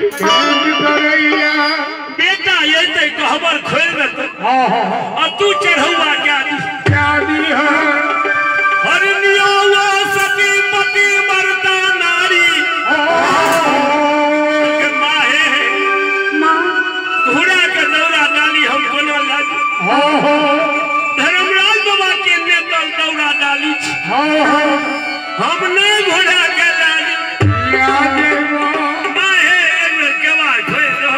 करी बेटा ये ते कहबर खोल दे और तू चढ़ौआ क्या दी हरनिया वो सती पति मरता नारी के माहे घोड़ा के दौरा डाली हम कोनो लागी धर्मराज बाबा के नेतल दौरा डाली हमने घोड़ा के डाली माहे एक केवा खोल दो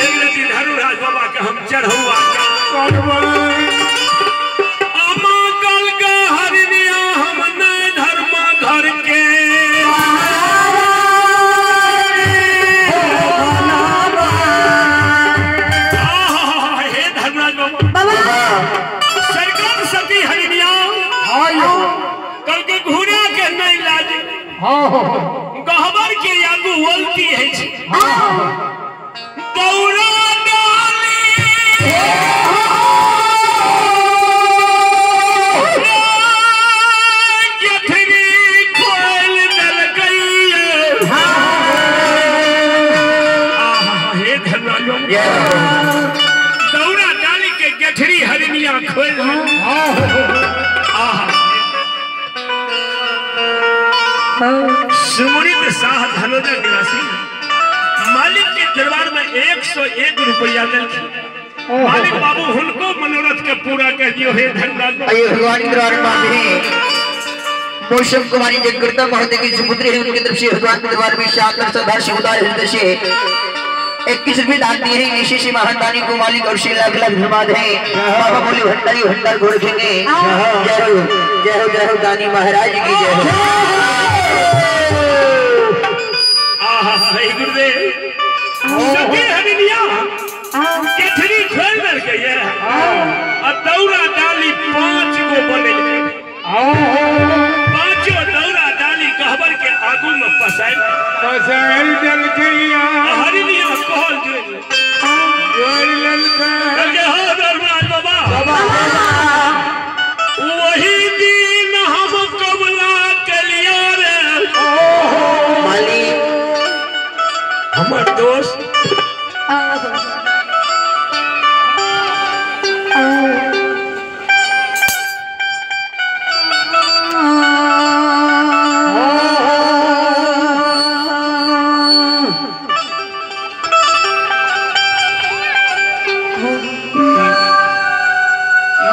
एक दिन धर्मराज बाबा के हम चढ़ौआ गहबर के आगू बोलती है दौरा डाली गठरी खोल दल गई हे दौरा डाली के गठरी हरनिया खोल सुमरित शाह धनोजा निवासी मालिक के दरबार में 101 रुपया दे मालिक बाबू उनको मनोरथ के पूरा कर दियो हे धन्यवाद भगवान के दरबार में मौसम कुमारी जगदम्बा महोदय की सुपुत्री है उनकी तरफ से भगवान के दरबार में शाकर सदार शिवदार हृदय से 21 रुपये दान दिए हैं विशेष महादानी को मालिक और श्री लाख लाख धन्यवाद है बाबा बोले भंडारी भंडार घोड़ खेंगे जय हो दानी महाराज की जय हो सभी हरनिया गठरी खोल दल गई है और दौरा डाली 5 को बने पांचों दौरा डाली कहबर के आगू में पसाई दल गई हरनिया कहल जो हो धर्मराज बाबा वही दिन हम कबला के लिया रे मालिक हमार दोस्त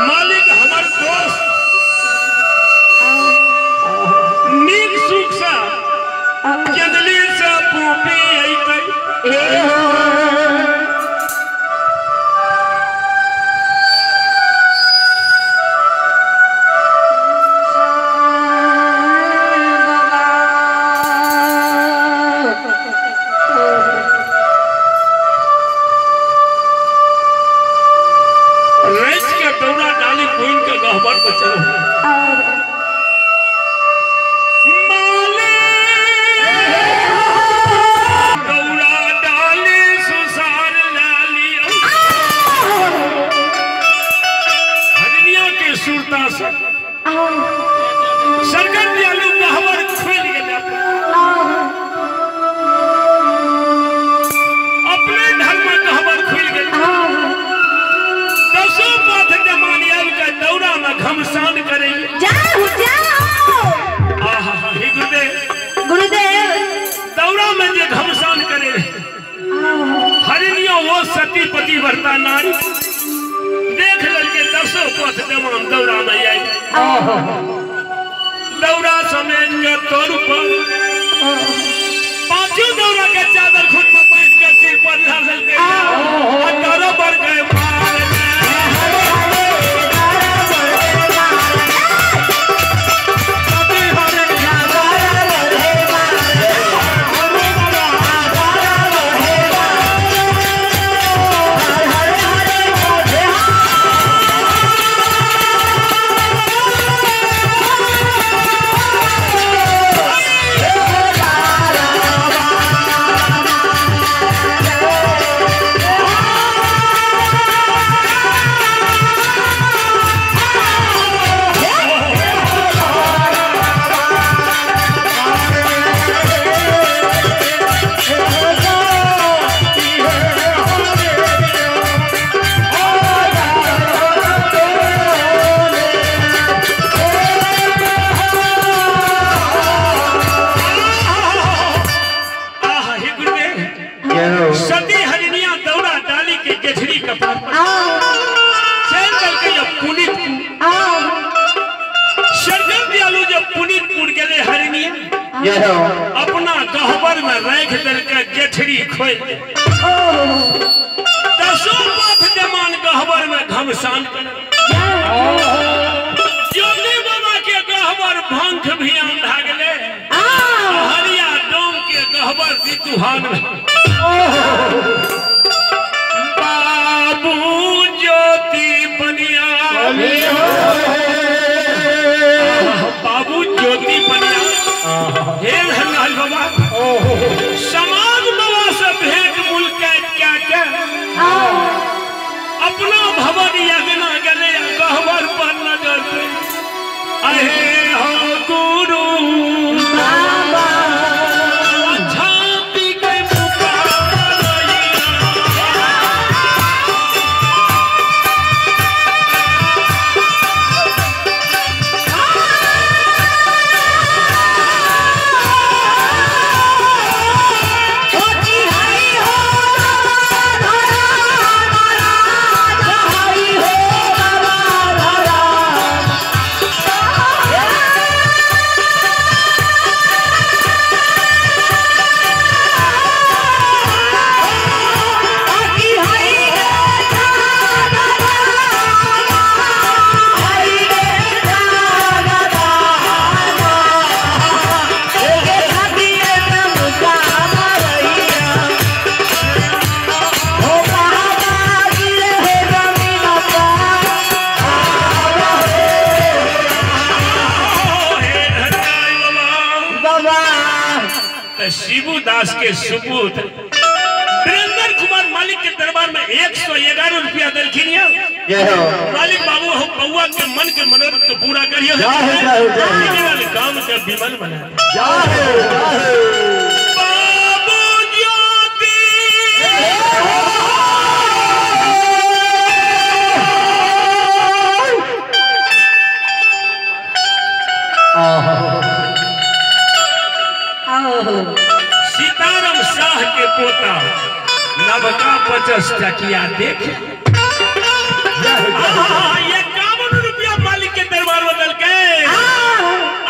मालिक हमार दोस्त नीक सुख सा जंगली सा पोपी सरकार दियालु कहबर खोल गया अपने धर्म कहबर खोल गया 10 पथ जमानिया के दौरा में घमसान करे जाओ हे गुरुदेव दौरा में जो घमसान करे हरनिया वो सती पति वर्ता नारी देख लगे 10 पथ जमान दौरा में आई दौरा समेत के तोर पर 5 दौरा के चादर खुद में बैठ कर सिर पर धर के डरो बढ़ गए अपना गहबर में रख देलके गेठरी खोल दे 10 पथ जमान गहबर में घमसान ज्योति बाबा के गहबर भंख भी आंधा गले हरिया डोम के गहबर दितुहान में बाबू ज्योति बनिया बाबू ज्योति बनिया हे धनलाल बाबा समाज बाबा से भेंट मुलाकात क्या क्या अपना भवन यज्ञ गले गहबर पर नजर पे अहे हो गुरु शिबू दास के सुपूत वीरेंद्र कुमार मालिक के दरबार में 111 रुपया दलखिनिया मालिक बाबू हो बउआ के मन के मनोरथ को पूरा करियो काम के विमल बना बाबू ज्योति सीताराम शाह के पोता नवका 50 टकिया देख 51 रुपया मालिक के दरबार में दल के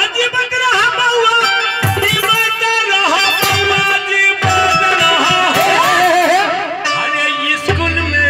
अजीबत रहा बउआ जीवत रहा बउआ जीवत रहा अरे स्कूल में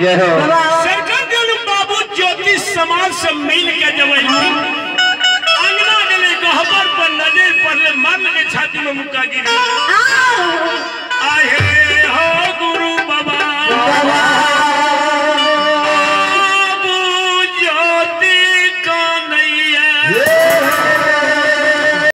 सरकार बाबू ज्योति समाज से मिल के जब अंगना गले गहबर पर नजर पड़ले मार लगे छाती में मुक्का गिरी आहे